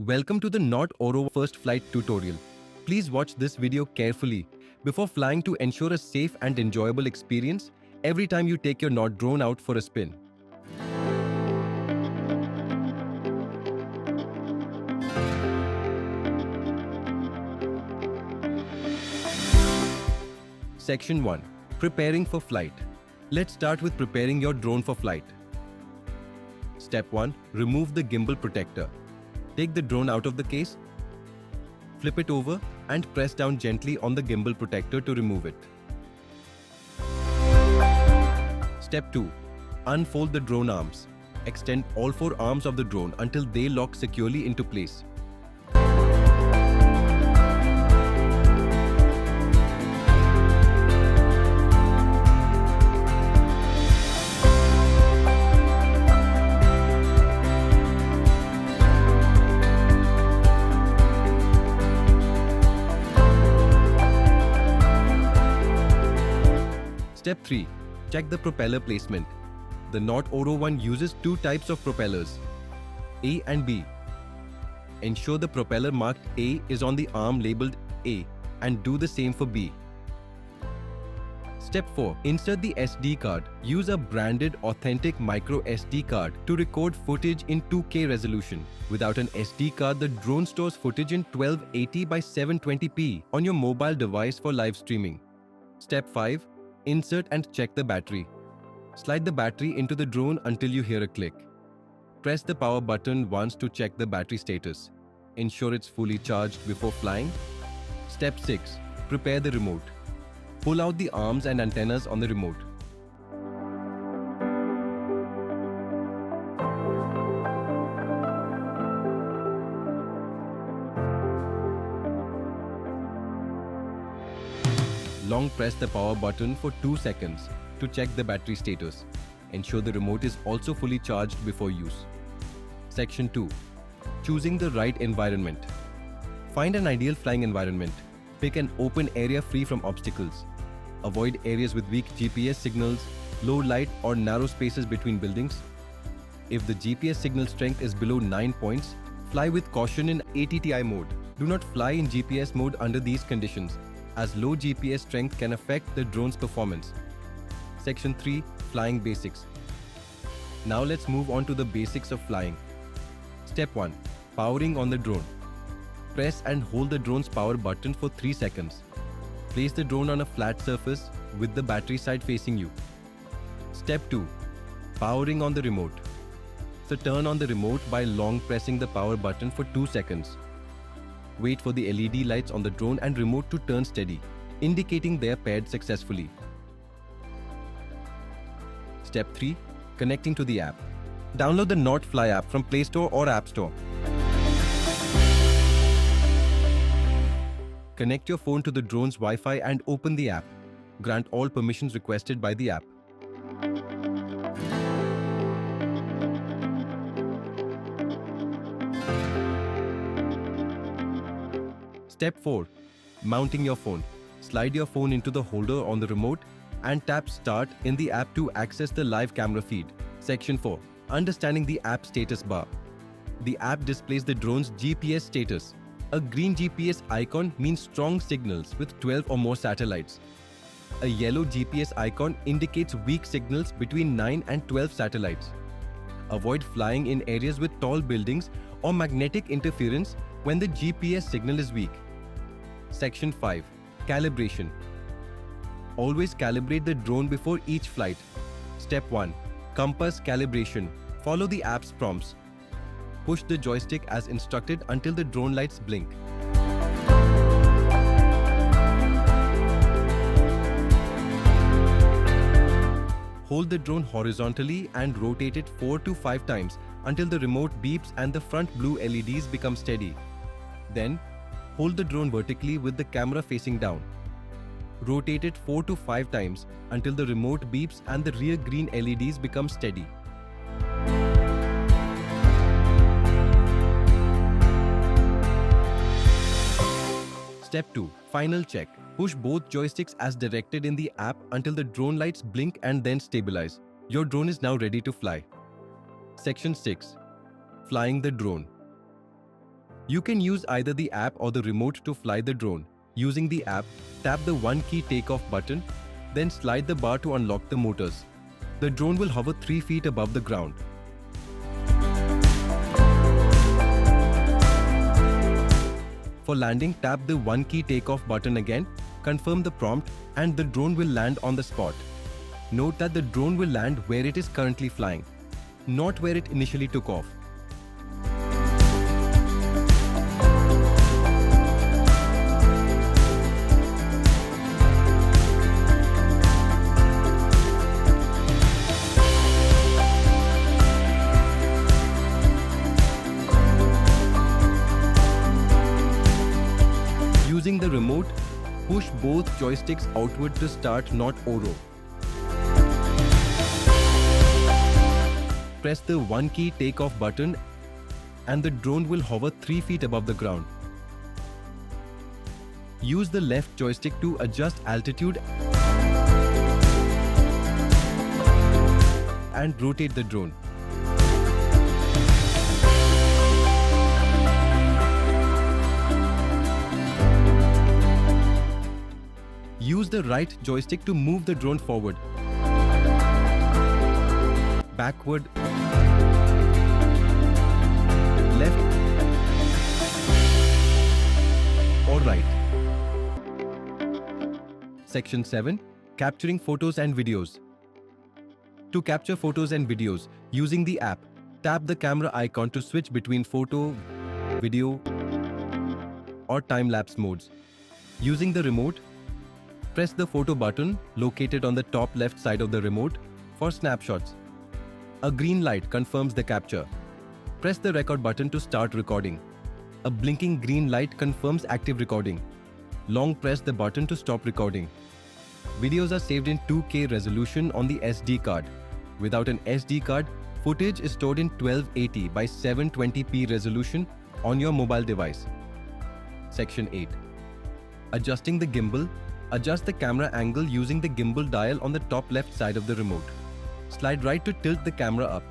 Welcome to the Not Oro First Flight tutorial. Please watch this video carefully before flying to ensure a safe and enjoyable experience every time you take your Not drone out for a spin. Section 1. Preparing for flight. Let's start with preparing your drone for flight. Step 1. Remove the gimbal protector. Take the drone out of the case, flip it over and press down gently on the gimbal protector to remove it. Step 2. Unfold the drone arms. Extend all 4 arms of the drone until they lock securely into place. Step 3. Check the propeller placement. The Not Oro one uses 2 types of propellers, A and B. Ensure the propeller marked A is on the arm labeled A and do the same for B. Step 4. Insert the SD card. Use a branded authentic micro SD card to record footage in 2K resolution. Without an SD card, the drone stores footage in 1280 by 720p on your mobile device for live streaming. Step 5. Insert and check the battery. Slide the battery into the drone until you hear a click. Press the power button once to check the battery status. Ensure it's fully charged before flying. Step 6. Prepare the remote. Pull out the arms and antennas on the remote. Long press the power button for 2 seconds to check the battery status. Ensure the remote is also fully charged before use. Section 2. Choosing the right environment. Find an ideal flying environment. Pick an open area free from obstacles. Avoid areas with weak GPS signals, low light or narrow spaces between buildings. If the GPS signal strength is below 9 points, fly with caution in ATTI mode. Do not fly in GPS mode under these conditions, as low GPS strength can affect the drone's performance. Section 3. Flying Basics. Now let's move on to the basics of flying. Step 1. Powering on the drone. Press and hold the drone's power button for 3 seconds. Place the drone on a flat surface with the battery side facing you. Step 2. Powering on the remote. So turn on the remote by long pressing the power button for 2 seconds. Wait for the LED lights on the drone and remote to turn steady, indicating they are paired successfully. Step 3. Connecting to the app. Download the Not Fly app from Play Store or App Store. Connect your phone to the drone's Wi-Fi and open the app. Grant all permissions requested by the app. Step 4. Mounting your phone. Slide your phone into the holder on the remote and tap Start in the app to access the live camera feed. Section 4. Understanding the app status bar. The app displays the drone's GPS status. A green GPS icon means strong signals with 12 or more satellites. A yellow GPS icon indicates weak signals between 9 and 12 satellites. Avoid flying in areas with tall buildings or magnetic interference when the GPS signal is weak. Section 5. Calibration. Always calibrate the drone before each flight. Step 1. Compass calibration. Follow the app's prompts. Push the joystick as instructed until the drone lights blink. Hold the drone horizontally and rotate it 4 to 5 times until the remote beeps and the front blue LEDs become steady. Then, hold the drone vertically with the camera facing down. Rotate it 4 to 5 times until the remote beeps and the rear green LEDs become steady. Step 2. Final check. Push both joysticks as directed in the app until the drone lights blink and then stabilize. Your drone is now ready to fly. Section 6. Flying the drone. You can use either the app or the remote to fly the drone. Using the app, tap the one key takeoff button, then slide the bar to unlock the motors. The drone will hover 3 feet above the ground. For landing, tap the one key takeoff button again, confirm the prompt, and the drone will land on the spot. Note that the drone will land where it is currently flying, not where it initially took off. Using the remote, push both joysticks outward to start Not Oro. Press the one key takeoff button and the drone will hover 3 feet above the ground. Use the left joystick to adjust altitude and rotate the drone. Use the right joystick to move the drone forward, backward, left, or right. Section 7. Capturing photos and videos. To capture photos and videos, using the app, tap the camera icon to switch between photo, video, or time-lapse modes. Using the remote, press the photo button located on the top left side of the remote for snapshots. A green light confirms the capture. Press the record button to start recording. A blinking green light confirms active recording. Long press the button to stop recording. Videos are saved in 2K resolution on the SD card. Without an SD card, footage is stored in 1280 by 720p resolution on your mobile device. Section 8. Adjusting the gimbal. Adjust the camera angle using the gimbal dial on the top left side of the remote. Slide right to tilt the camera up.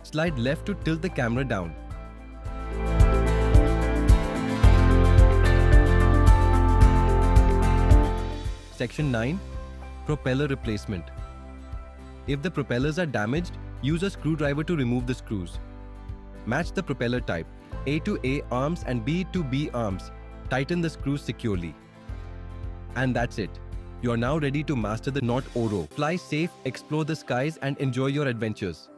Slide left to tilt the camera down. Section 9. Propeller replacement. If the propellers are damaged, use a screwdriver to remove the screws. Match the propeller type. A to A arms and B to B arms. Tighten the screws securely. And that's it. You are now ready to master the Not Oro. Fly safe, explore the skies, and enjoy your adventures.